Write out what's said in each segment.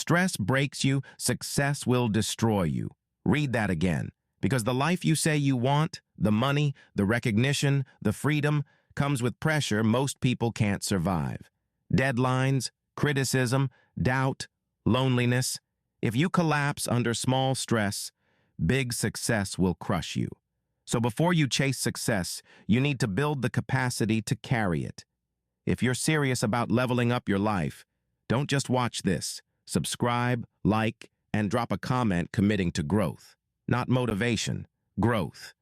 stress breaks you, success will destroy you. Read that again. Because the life you say you want, the money, the recognition, the freedom, comes with pressure most people can't survive. Deadlines, criticism, doubt, loneliness. If you collapse under small stress, big success will crush you. So before you chase success, you need to build the capacity to carry it. If you're serious about leveling up your life, don't just watch this. Subscribe, like, and drop a comment committing to growth. Not motivation, growth.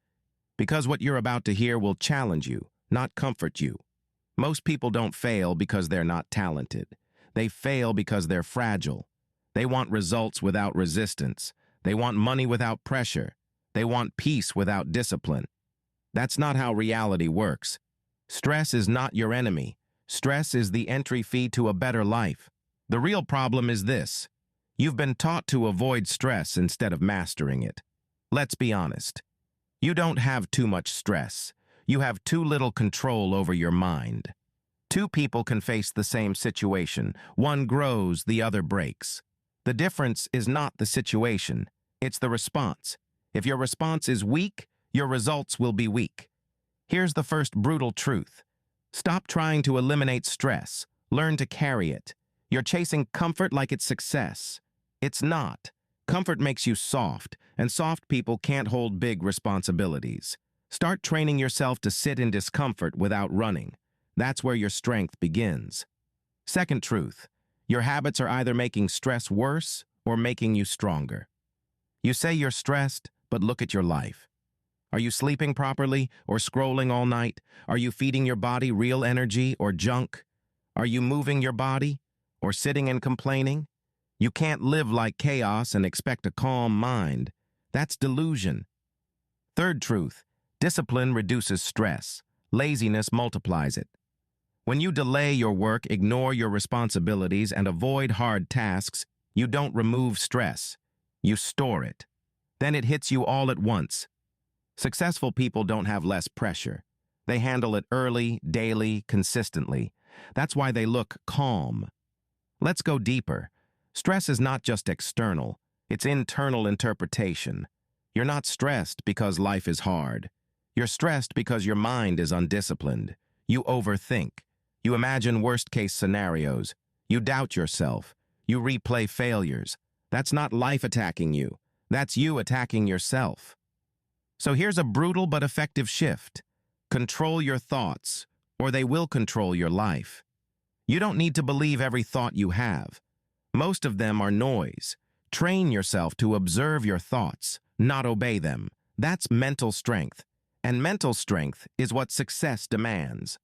Because what you're about to hear will challenge you, not comfort you. Most people don't fail because they're not talented. They fail because they're fragile. They want results without resistance. They want money without pressure. They want peace without discipline. That's not how reality works. Stress is not your enemy. Stress is the entry fee to a better life. The real problem is this. You've been taught to avoid stress instead of mastering it. Let's be honest. You don't have too much stress. You have too little control over your mind. Two people can face the same situation. One grows, the other breaks. The difference is not the situation. It's the response. If your response is weak, your results will be weak. Here's the first brutal truth. Stop trying to eliminate stress. Learn to carry it. You're chasing comfort like it's success. It's not. Comfort makes you soft, and soft people can't hold big responsibilities. Start training yourself to sit in discomfort without running. That's where your strength begins. Second truth, your habits are either making stress worse or making you stronger. You say you're stressed, but look at your life. Are you sleeping properly or scrolling all night? Are you feeding your body real energy or junk? Are you moving your body or sitting and complaining? You can't live like chaos and expect a calm mind. That's delusion. Third truth, discipline reduces stress. Laziness multiplies it. When you delay your work, ignore your responsibilities, and avoid hard tasks, you don't remove stress. You store it. Then it hits you all at once. Successful people don't have less pressure. They handle it early, daily, consistently. That's why they look calm. Let's go deeper. Stress is not just external, it's internal interpretation. You're not stressed because life is hard. You're stressed because your mind is undisciplined. You overthink. You imagine worst-case scenarios. You doubt yourself. You replay failures. That's not life attacking you. That's you attacking yourself. So here's a brutal but effective shift. Control your thoughts, or they will control your life. You don't need to believe every thought you have. Most of them are noise. Train yourself to observe your thoughts, not obey them. That's mental strength. And mental strength is what success demands.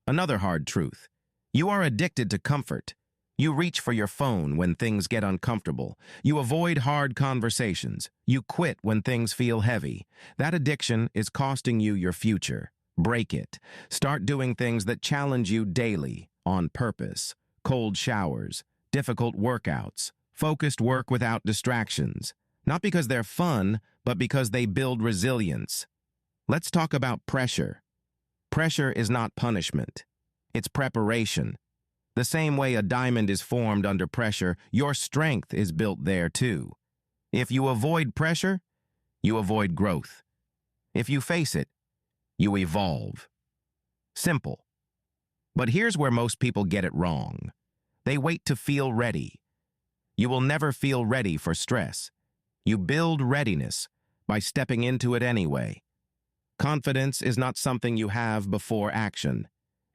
Another hard truth. You are addicted to comfort. You reach for your phone when things get uncomfortable. You avoid hard conversations. You quit when things feel heavy. That addiction is costing you your future. Break it. Start doing things that challenge you daily, on purpose. Cold showers, difficult workouts, focused work without distractions. Not because they're fun, but because they build resilience. Let's talk about pressure. Pressure is not punishment. It's preparation. The same way a diamond is formed under pressure, your strength is built there too. If you avoid pressure, you avoid growth. If you face it, you evolve. Simple. But here's where most people get it wrong. They wait to feel ready. You will never feel ready for stress. You build readiness by stepping into it anyway. Confidence is not something you have before action.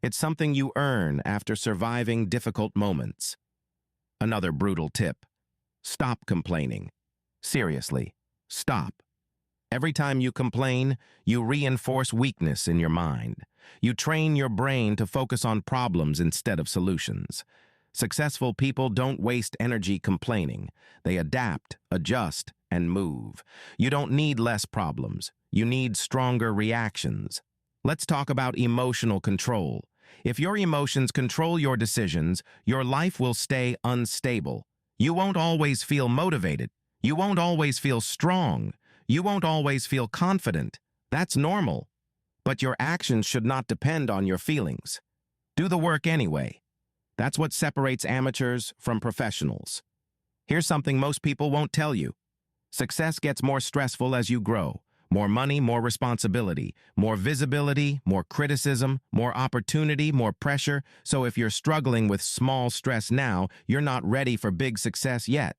It's something you earn after surviving difficult moments. Another brutal tip. Stop complaining. Seriously, stop. Every time you complain, you reinforce weakness in your mind. You train your brain to focus on problems instead of solutions. Successful people don't waste energy complaining. They adapt, adjust, and move. You don't need less problems. You need stronger reactions. Let's talk about emotional control. If your emotions control your decisions, your life will stay unstable. You won't always feel motivated. You won't always feel strong. You won't always feel confident. That's normal. But your actions should not depend on your feelings. Do the work anyway. That's what separates amateurs from professionals. Here's something most people won't tell you. Success gets more stressful as you grow. More money, more responsibility, more visibility, more criticism, more opportunity, more pressure. So if you're struggling with small stress now, you're not ready for big success yet.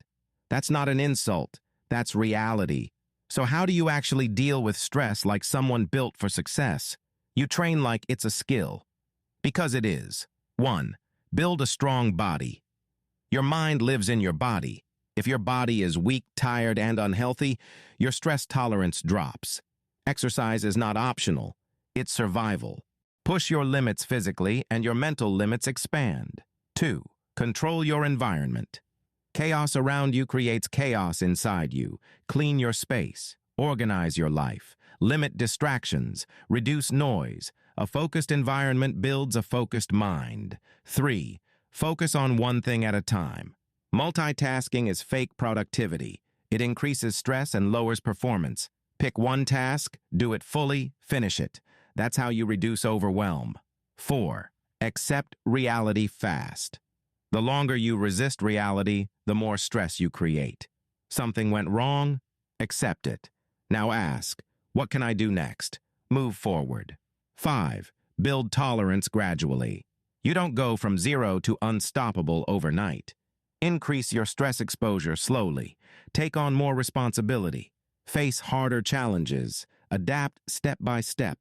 That's not an insult. That's reality. So how do you actually deal with stress like someone built for success? You train like it's a skill. Because it is. 1. Build a strong body. Your mind lives in your body. If your body is weak, tired, and unhealthy, your stress tolerance drops. Exercise is not optional. It's survival. Push your limits physically, and your mental limits expand. 2. Control your environment. Chaos around you creates chaos inside you. Clean your space. Organize your life. Limit distractions. Reduce noise. A focused environment builds a focused mind. 3. Focus on one thing at a time. Multitasking is fake productivity. It increases stress and lowers performance. Pick one task, do it fully, finish it. That's how you reduce overwhelm. 4. Accept reality fast. The longer you resist reality, the more stress you create. Something went wrong? Accept it. Now ask, what can I do next? Move forward. 5. Build tolerance gradually. You don't go from 0 to unstoppable overnight. Increase your stress exposure slowly. Take on more responsibility. Face harder challenges. Adapt step by step.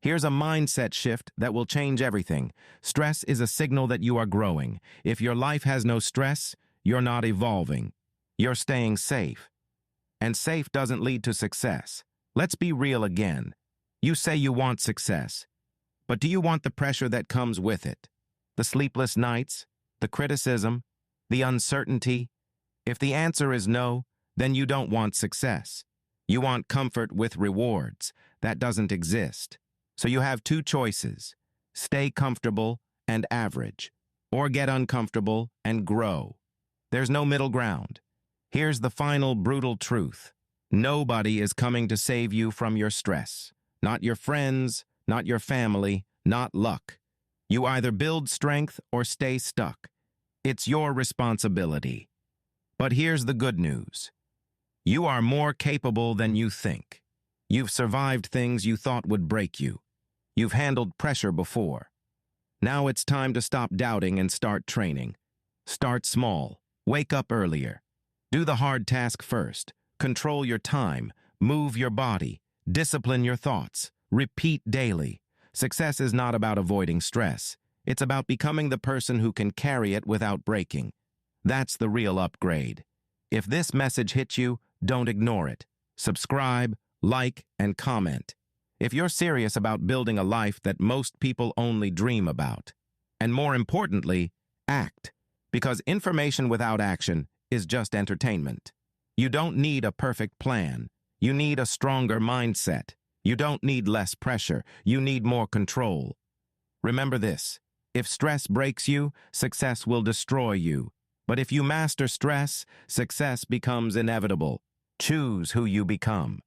Here's a mindset shift that will change everything. Stress is a signal that you are growing. If your life has no stress, you're not evolving. You're staying safe. And safe doesn't lead to success. Let's be real again. You say you want success. But do you want the pressure that comes with it? The sleepless nights? The criticism? The uncertainty? If the answer is no, then you don't want success. You want comfort with rewards. That doesn't exist. So you have two choices. Stay comfortable and average, or get uncomfortable and grow. There's no middle ground. Here's the final brutal truth. Nobody is coming to save you from your stress. Not your friends, not your family, not luck. You either build strength or stay stuck. It's your responsibility. But here's the good news. You are more capable than you think. You've survived things you thought would break you. You've handled pressure before. Now it's time to stop doubting and start training. Start small. Wake up earlier. Do the hard task first. Control your time. Move your body. Discipline your thoughts. Repeat daily. Success is not about avoiding stress. It's about becoming the person who can carry it without breaking. That's the real upgrade. If this message hit you, don't ignore it. Subscribe, like, and comment. If you're serious about building a life that most people only dream about. And more importantly, act. Because information without action is just entertainment. You don't need a perfect plan. You need a stronger mindset. You don't need less pressure. You need more control. Remember this. If stress breaks you, success will destroy you. But if you master stress, success becomes inevitable. Choose who you become.